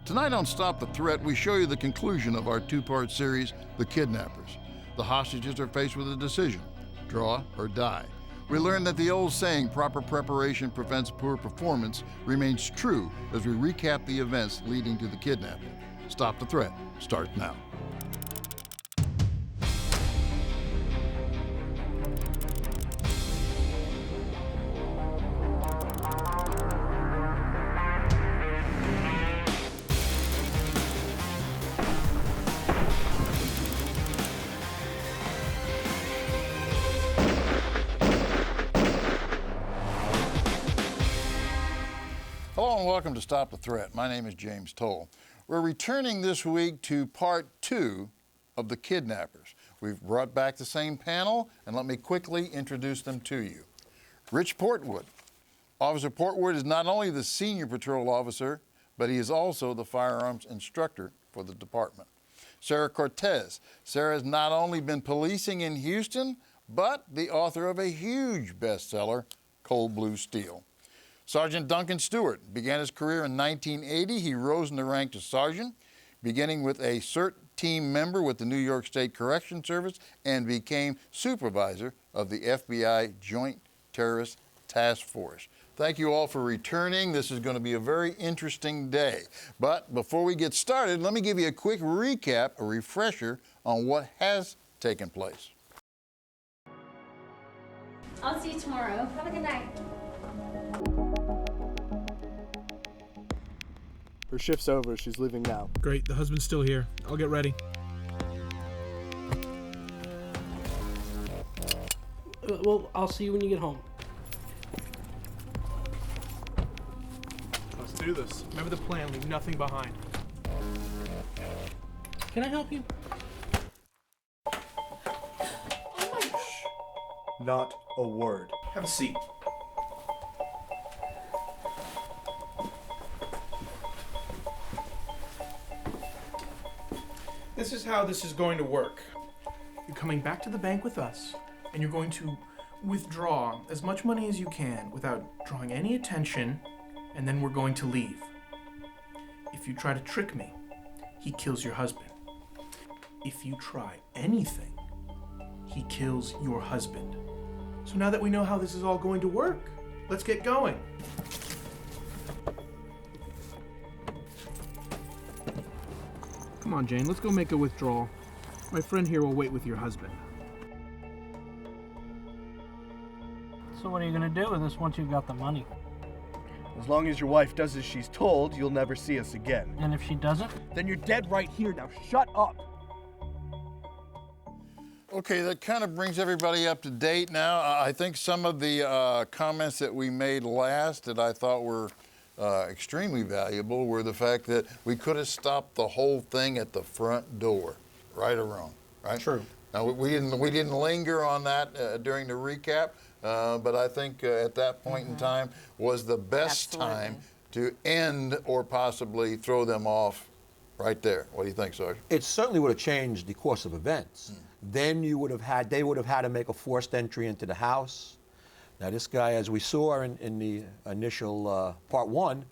Tonight on Stop the Threat, we show you the conclusion of our two-part series, The Kidnappers. The hostages are faced with a decision, draw or die. We learn that the old saying, proper preparation prevents poor performance, remains true as we recap the events leading to the kidnapping. Stop the Threat starts now. Hello and welcome to Stop the Threat. My name is James Towle. We're returning this week to part 2 of the Kidnappers. We've brought back the same panel, and let me quickly introduce them to you. Rich Portwood. Officer Portwood is not only the senior patrol officer, but he is also the firearms instructor for the department. Sarah Cortez. Sarah has not only been policing in Houston, but the author of a huge bestseller, Cold Blue Steel. Sergeant Duncan Stewart began his career in 1980. He rose in the rank to sergeant, beginning with a CERT team member with the New York State Correction Service and became supervisor of the FBI Joint Terrorist Task Force. Thank you all for returning. This is going to be a very interesting day. But before we get started, let me give you a quick recap, a refresher on what has taken place. I'll see you tomorrow. Have a good night. Her shift's over. She's leaving now. Great. The husband's still here. I'll get ready. Well, I'll see you when you get home. Let's do this. Remember the plan. Leave nothing behind. Can I help you? Not a word. Have a seat. This is how this is going to work. You're coming back to the bank with us, and you're going to withdraw as much money as you can without drawing any attention, and then we're going to leave. If you try to trick me, he kills your husband. If you try anything, he kills your husband. So now that we know how this is all going to work, let's get going. Come on, Jane, let's go make a withdrawal. My friend here will wait with your husband. So what are you going to do with this once you've got the money? As long as your wife does as she's told, you'll never see us again. And if she doesn't? Then you're dead right here. Now shut up. Okay, that kind of brings everybody up to date now. I think some of the comments that we made last that I thought were extremely valuable were the fact that we could have stopped the whole thing at the front door, right or wrong, right? True. Now we didn't linger on that during the recap, but I think at that point in time was the best time to end or possibly throw them off right there. What do you think, Sergeant? It certainly would have changed the course of events. Then they would have had to make a forced entry into the house. Now this guy, as we saw in the initial part 1,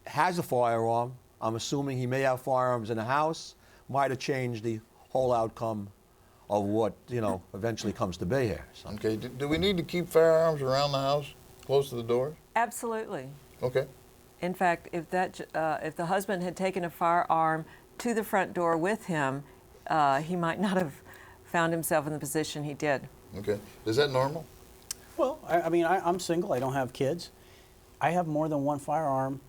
has a firearm. I'm assuming he may have firearms in the house. Might have changed the whole outcome of what, eventually comes to be here. So. Okay, do we need to keep firearms around the house, close to the doors? Absolutely. Okay. In fact, if the husband had taken a firearm to the front door with him, he might not have found himself in the position he did. Okay. Is that normal? Well, I'm single. I don't have kids. I have more than one firearm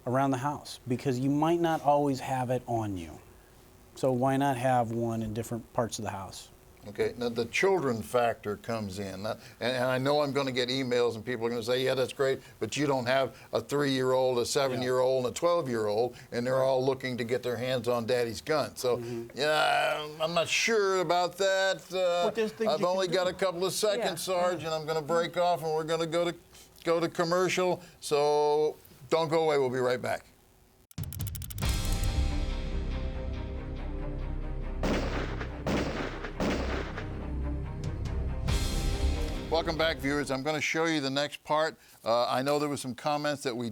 around the house because you might not always have it on you. So why not have one in different parts of the house? Okay, now the children factor comes in. And I know I'm going to get emails and people are going to say, yeah, that's great, but you don't have a 3-year-old, a 7-year-old, and a 12-year-old, and they're all looking to get their hands on daddy's gun. So, yeah, I'm not sure about that. I've only got a couple of seconds, Sarge, and I'm going to break off and we're going to go to commercial. So don't go away. We'll be right back. Welcome back, viewers. I'm going to show you the next part. I know there were some comments that we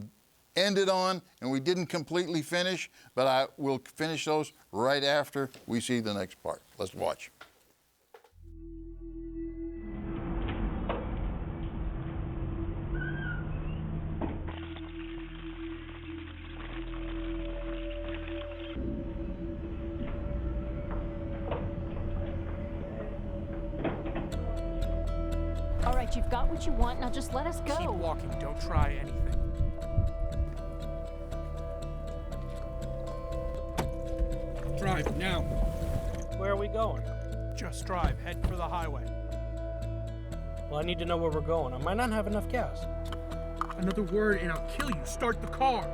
ended on and we didn't completely finish, but I will finish those right after we see the next part. Let's watch. All right, you've got what you want. Now just let us go. Keep walking. Don't try anything. Drive now. Where are we going? Just drive. Head for the highway. Well, I need to know where we're going. I might not have enough gas. Another word and I'll kill you. Start the car.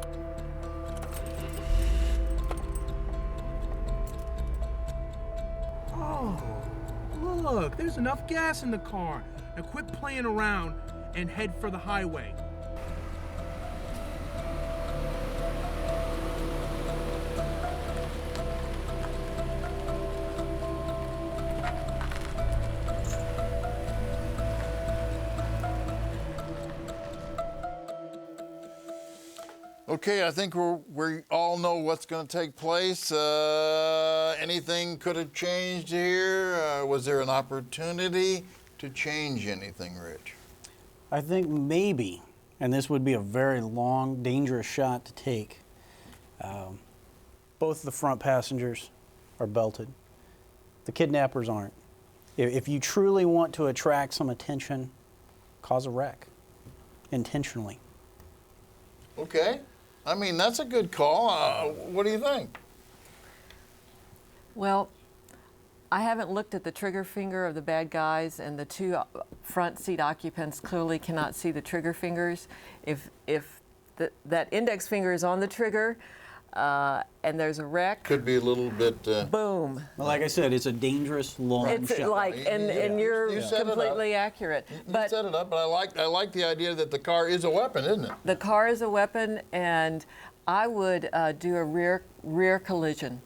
Oh, look, there's enough gas in the car. Now quit playing around and head for the highway. Okay, I think we all know what's going to take place. Anything could have changed here? Was there an opportunity to change anything, Rich? I think maybe, and this would be a very long, dangerous shot to take. Both the front passengers are belted. The kidnappers aren't. If you truly want to attract some attention, cause a wreck intentionally. Okay. I mean, that's a good call. What do you think? Well, I haven't looked at the trigger finger of the bad guys, and the two front seat occupants clearly cannot see the trigger fingers. If that index finger is on the trigger and there's a wreck, Could be a little bit. boom. Well, like I said, it's a dangerous long It's shot. like, and you're You set it up. completely accurate. You But set it up, but I like the idea that the car is a weapon, isn't it? the car is a weapon, and I would do a rear collision,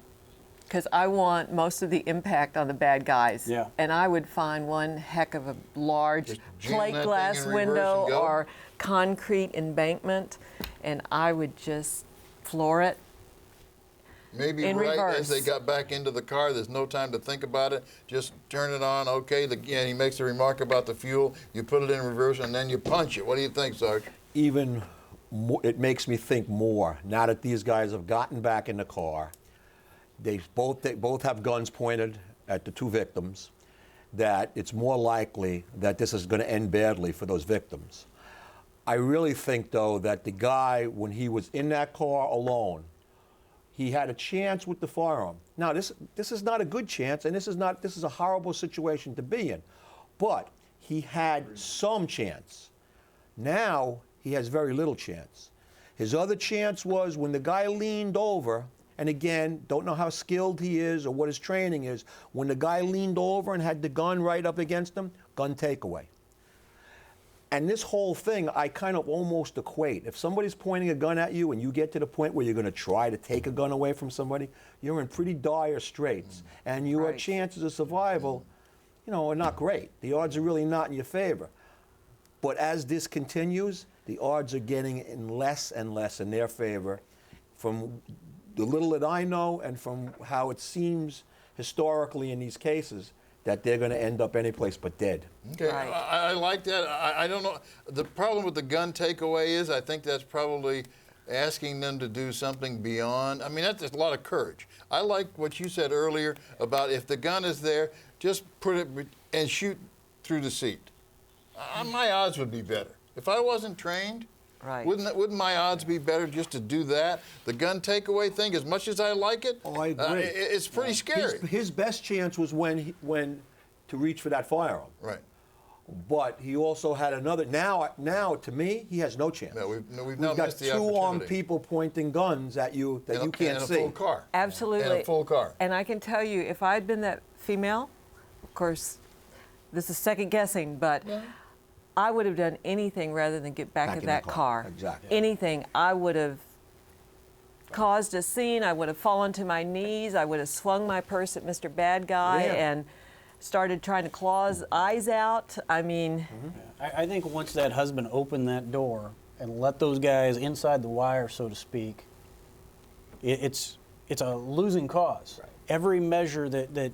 because I want most of the impact on the bad guys. Yeah. And I would find one heck of a large Just jam plate that glass thing in reverse window and go. or concrete embankment, and I would just floor it. Maybe In right reverse. as they got back into the car, there's no time to think about it. Just turn it on. Okay. And he makes a remark about the fuel. You put it in reverse and then you punch it. What do you think, Sarge? Even more, it makes me think more, now that these guys have gotten back in the car, they both have guns pointed at the two victims, that it's more likely that this is going to end badly for those victims. I really think, though, that the guy, when he was in that car alone, he had a chance with the firearm. Now, this is not a good chance, and this is a horrible situation to be in. But he had some chance. Now, he has very little chance. His other chance was when the guy leaned over, and again, don't know how skilled he is or what his training is, when the guy leaned over and had the gun right up against him, gun takeaway. And this whole thing, I kind of almost equate. If somebody's pointing a gun at you and you get to the point where you're going to try to take a gun away from somebody, you're in pretty dire straits. And your Right. chances of survival, are not great. The odds are really not in your favor. But as this continues, the odds are getting in less and less in their favor. From the little that I know and from how it seems historically in these cases, that they're going to end up any place but dead. Okay, Right. I like that. I don't know. The problem with the gun takeaway is I think that's probably asking them to do something beyond. I mean, that's just a lot of courage. I like what you said earlier about if the gun is there, just put it and shoot through the seat. My odds would be better. If I wasn't trained, Right. wouldn't my odds be better just to do that? The gun takeaway thing, as much as I like it, Oh, I agree. it's pretty scary. His best chance was when to reach for that firearm. Right. But he also had another. Now, to me, he has no chance. No, we've now We've got missed the two armed opportunity. people pointing guns at you that you can't and see. a full car. Absolutely. And a full car. And I can tell you, if I'd been that female, of course, this is second guessing, but I would have done anything rather than get back Back in in the that car. car. Exactly. Anything. I would have caused a scene. I would have fallen to my knees. I would have swung my purse at Mr. Bad Guy Yeah. and started trying to claw his eyes out. I mean, I think once that husband opened that door, and let those guys inside the wire, so to speak, it's a losing cause. Right. Every measure that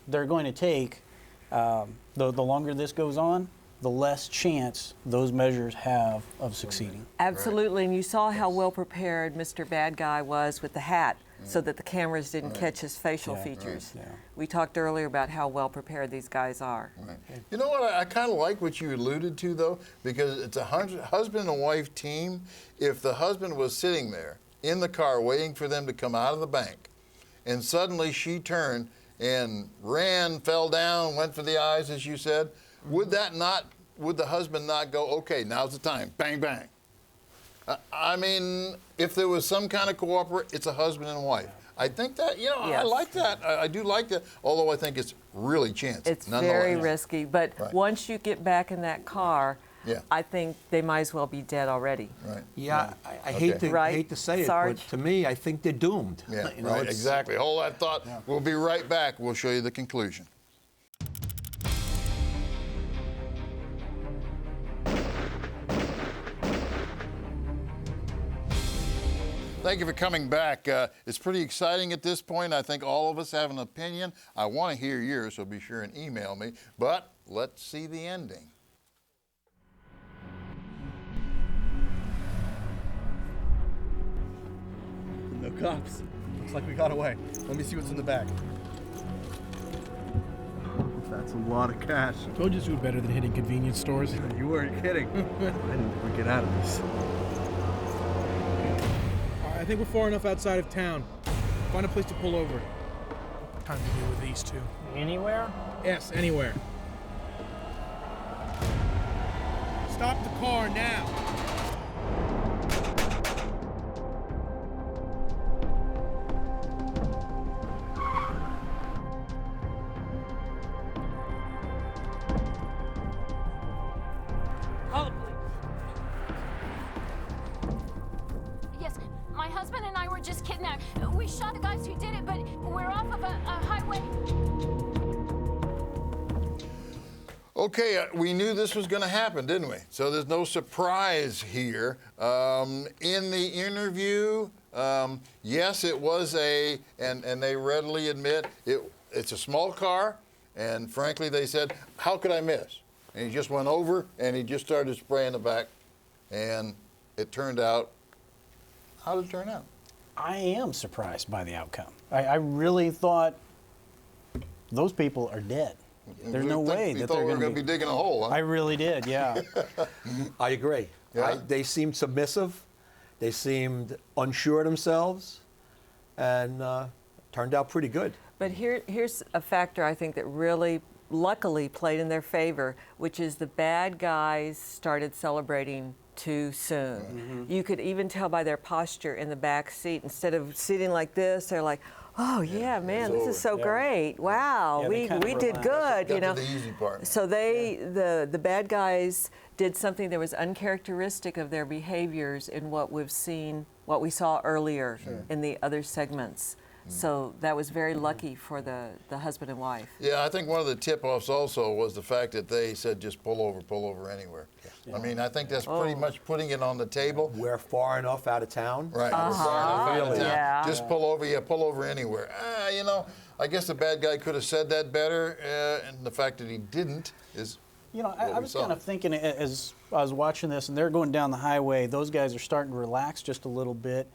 they're going to take, the longer this goes on, the less chance those measures have of succeeding. Absolutely, and you saw how well prepared Mr. Bad Guy was with the hat so that the cameras didn't catch his facial features. Yeah. We talked earlier about how well prepared these guys are. Right. You know what? I kind of like what you alluded to, though, because it's a husband and wife team. If the husband was sitting there in the car waiting for them to come out of the bank, and suddenly she turned and ran, fell down, went for the eyes, as you said, would the husband not go, okay, now's the time, bang, bang? I mean, if there was some kind of cooperation, it's a husband and wife. I think that, you know, I Yes. like that. I do like that, although I think it's really chancy. It's nonetheless. very risky, but Right. once you get back in that car, Yeah. I think they might as well be dead already. Right. Yeah, I Okay. hate to Right, hate to say Sarge? it, but to me, I think they're doomed. Yeah, You know, right, it's- exactly. Hold that thought. We'll be right back. We'll show you the conclusion. Thank you for coming back. It's pretty exciting at this point. I think all of us have an opinion. I want to hear yours, so be sure and email me. But let's see the ending. No cops. Looks like we got away. Let me see what's in the bag. That's a lot of cash. Told you to do better than hitting convenience stores. You weren't kidding. I didn't ever get out of this. I think we're far enough outside of town. Find a place to pull over. Time to deal with these two. Anywhere? Yes, anywhere. Stop the car now. Call the police. Yes, my husband and I were just kidnapped. We shot the guys who did it, but we're off of a highway. Okay, we knew this was going to happen, didn't we? So there's no surprise here. In the interview, yes, it was and they readily admit, it's a small car, and frankly, they said, how could I miss? And he just went over, and he just started spraying the back, and it turned out, how did it turn out? I am surprised by the outcome. I really thought those people are dead. There's no way that thought they're we were going going to to be digging a hole, huh? I really did, yeah. I agree. Yeah? They seemed submissive. They seemed unsure of themselves, and turned out pretty good. But here's a factor I think that really, luckily, played in their favor, which is the bad guys started celebrating too soon. Mm-hmm. You could even tell by their posture in the back seat. Instead of sitting like this, they're like, oh yeah, man, this is so Yeah. great. Wow, Yeah, they kind of we did relaxed. good, you know. Got to the easy part. So the bad guys did something that was uncharacteristic of their behaviors in what we saw earlier in the other segments. So that was very lucky for the husband and wife. Yeah, I think one of the tip-offs also was the fact that they said just pull over anywhere. I mean, I think that's pretty much putting it on the table. We're far enough out of town. Right, we're far enough out of Really? town. Yeah. Just pull over anywhere. You know, I guess the bad guy could have said that better, and the fact that he didn't is You know, what I we was saw. kind of thinking as I was watching this, and they're going down the highway, those guys are starting to relax just a little bit.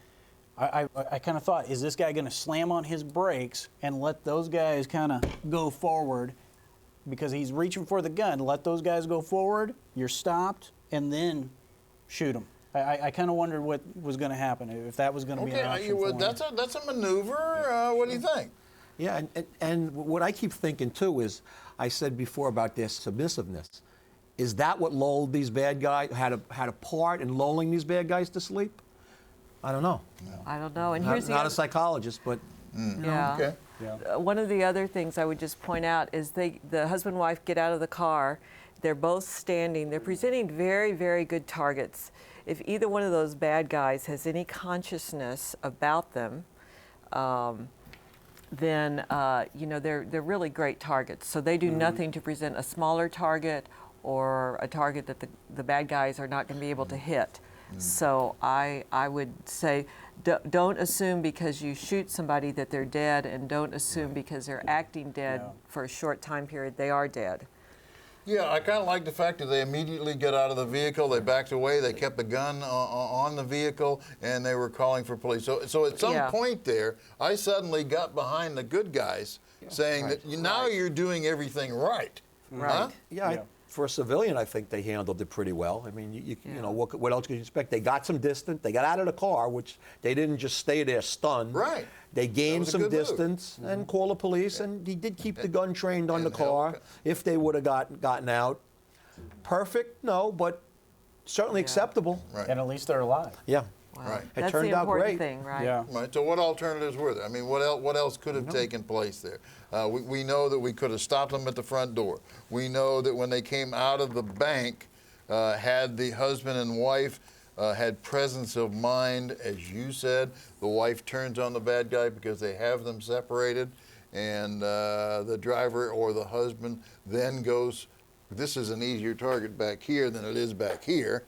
I kind of thought, is this guy going to slam on his brakes and let those guys kind of go forward? Because he's reaching for the gun. Let those guys go forward, you're stopped, and then shoot them. I kind of wondered what was going to happen, if that was going to be an option for him. that's a maneuver. What do you think? Yeah, and what I keep thinking too is, I said before about their submissiveness. Is that what lulled these bad guys, had a part in lulling these bad guys to sleep? I don't know. I don't know. And Not, here's the not other, a psychologist, but yeah. Okay. One of the other things I would just point out is the husband and wife get out of the car. They're both standing. They're presenting very, very good targets. If either one of those bad guys has any consciousness about them, then you know they're really great targets. So they do nothing to present a smaller target or a target that the bad guys are not going to be able to hit. So I would say don't assume because you shoot somebody that they're dead, and don't assume because they're acting dead for a short time period they are dead. Yeah, I kind of like the fact that they immediately got out of the vehicle, they backed away, they kept the gun on the vehicle, and they were calling for police. So at some point there, I suddenly got behind the good guys saying that now you're doing everything right. Right. Huh? Yeah, for a civilian, I think they handled it pretty well. I mean, you know, what else could you expect? They got some distance. They got out of the car, which they didn't just stay there stunned. Right. They gained was a some good move. distance and called the police, and he did keep the gun trained on the And held car. the gun. If they would have gotten out, perfect, no, but certainly acceptable. Right. And at least they're alive. Yeah. Wow. Right. It That's turned the out important great. thing, right? Yeah. Right. So what alternatives were there? I mean, what else could have taken place there? We know that we could have stopped them at the front door. We know that when they came out of the bank, had the husband and wife had presence of mind, as you said, the wife turns on the bad guy because they have them separated, and the driver or the husband then goes, this is an easier target back here than it is back here.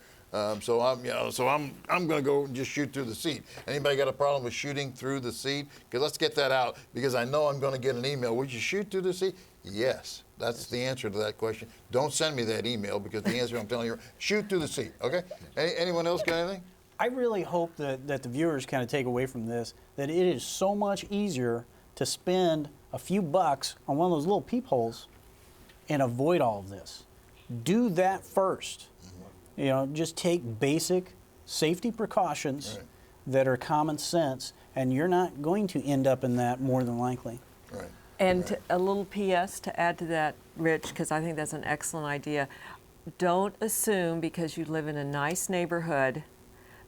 So I'm going to go and just shoot through the seat. Anybody got a problem with shooting through the seat? Because let's get that out, because I know I'm going to get an email. Would you shoot through the seat? Yes, that's the answer to that question. Don't send me that email, because the answer I'm telling you, shoot through the seat. Okay. Anyone else got anything? I really hope that the viewers kind of take away from this that it is so much easier to spend a few bucks on one of those little peepholes and avoid all of this. Do that first. You know, just take basic safety precautions that are common sense, and you're not going to end up in that more than likely. Right. And a little PS to add to that, Rich, because I think that's an excellent idea. Don't assume because you live in a nice neighborhood,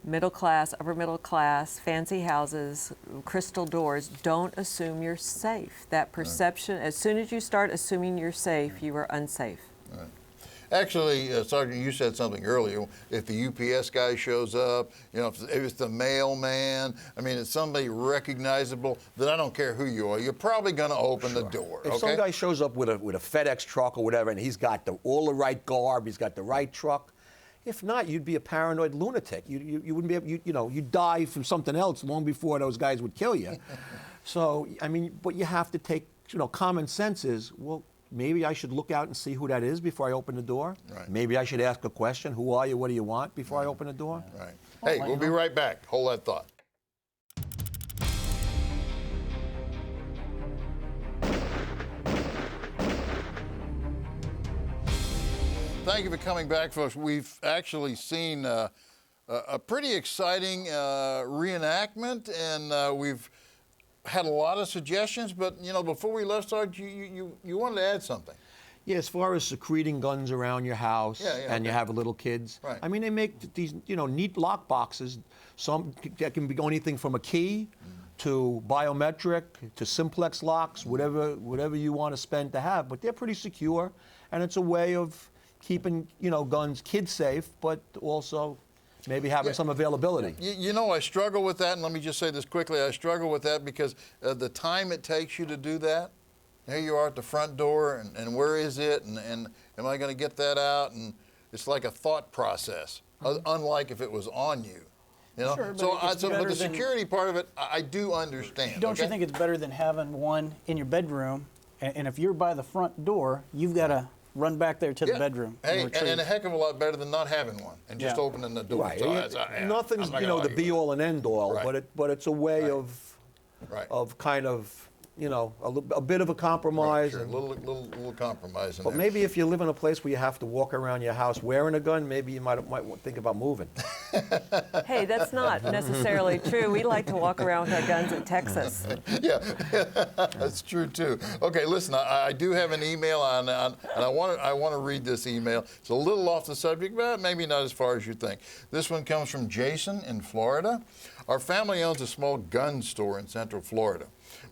middle class, upper middle class, fancy houses, crystal doors, don't assume you're safe. That perception, as soon as you start assuming you're safe, you are unsafe. Right. Actually, Sergeant, you said something earlier. If the UPS guy shows up, you know, if it's the mailman, I mean, it's somebody recognizable, then I don't care who you are. You're probably going to open the door. If some guy shows up with a FedEx truck or whatever, and he's got all the right garb, he's got the right truck. If not, you'd be a paranoid lunatic. You wouldn't be able, you'd die from something else long before those guys would kill you. So, I mean, but you have to take, common sense is, well, maybe I should look out and see who that is before I open the door. Right. Maybe I should ask a question. Who are you? What do you want? Before I open the door. Right. Hey, we'll be right back. Hold that thought. Thank you for coming back, folks. We've actually seen a pretty exciting reenactment, and we've had a lot of suggestions, but before we left, Sarge, you wanted to add something. Yeah, as far as secreting guns around your house, and you have little kids. Right. I mean, they make these, neat lock boxes. Some that can be anything from a key to biometric to simplex locks, whatever you want to spend to have. But they're pretty secure, and it's a way of keeping, guns kid safe, but also maybe having some availability. I struggle with that, and let me just say this quickly. I struggle with that because the time it takes you to do that, here you are at the front door, and where is it, and am I going to get that out? And it's like a thought process, unlike if it was on you. Sure, but the security part of it, I do understand. Don't you think it's better than having one in your bedroom, and if you're by the front door, you've got to run back there to the bedroom. Hey, and a heck of a lot better than not having one and just opening the door. Right. So Nothing's the be all and end all, Right. but it's a way of kind of a bit of a compromise. Sure. A And, little compromise in but there. maybe if you live in a place where you have to walk around your house wearing a gun, maybe you might think about moving. Hey, that's not necessarily true. We like to walk around with our guns in Texas. Yeah, that's true too. Okay, listen, I do have an email and I want to read this email. It's a little off the subject, but maybe not as far as you think. This one comes from Jason in Florida. Our family owns a small gun store in Central Florida.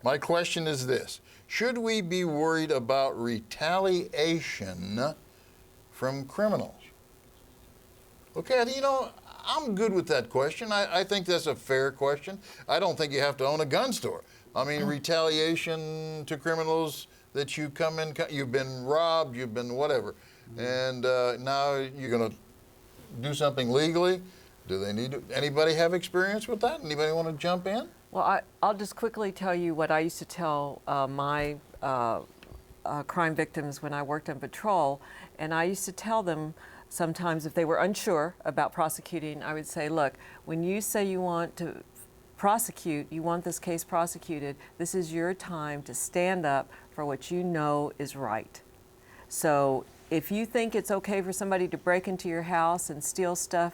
My question is this: should we be worried about retaliation from criminals? Okay, I'm good with that question. I think that's a fair question. I don't think you have to own a gun store. I mean, retaliation to criminals that you come in, you've been robbed, you've been whatever, and now you're going to do something legally. Do they need to, anybody have experience with that? Anybody want to jump in? Well, I'll just quickly tell you what I used to tell my crime victims when I worked on patrol. And I used to tell them sometimes if they were unsure about prosecuting, I would say, look, when you say you want to prosecute, you want this case prosecuted, this is your time to stand up for what you know is right. So if you think it's okay for somebody to break into your house and steal stuff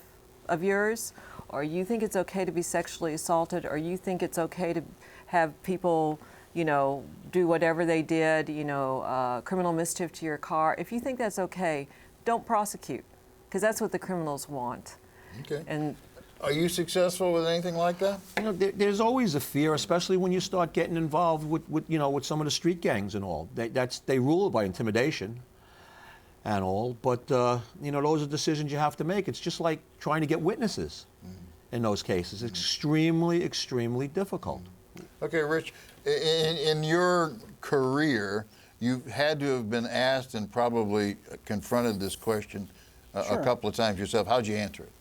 of yours, or you think it's okay to be sexually assaulted, or you think it's okay to have people, you know, do whatever they did, you know, criminal mischief to your car, if you think that's okay, don't prosecute, because that's what the criminals want. Okay. And Are you successful with anything like that? You know, there's always a fear, especially when you start getting involved with some of the street gangs and all. They rule by intimidation and all, but you know, those are decisions you have to make. It's just like trying to get witnesses in those cases. It's extremely, extremely difficult. Okay, Rich, in your career, you've had to have been asked and probably confronted this question a couple of times yourself. How'd you answer it?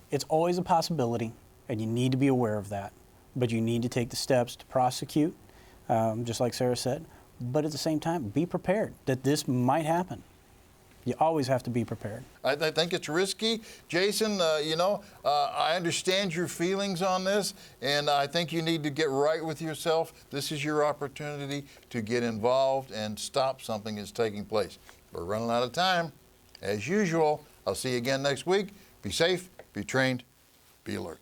It's always a possibility, and you need to be aware of that. But you need to take the steps to prosecute, just like Sarah said. But at the same time, be prepared that this might happen. You always have to be prepared. I think it's risky. Jason, you know, I understand your feelings on this, and I think you need to get right with yourself. This is your opportunity to get involved and stop something that's taking place. We're running out of time. As usual, I'll see you again next week. Be safe, be trained, be alert.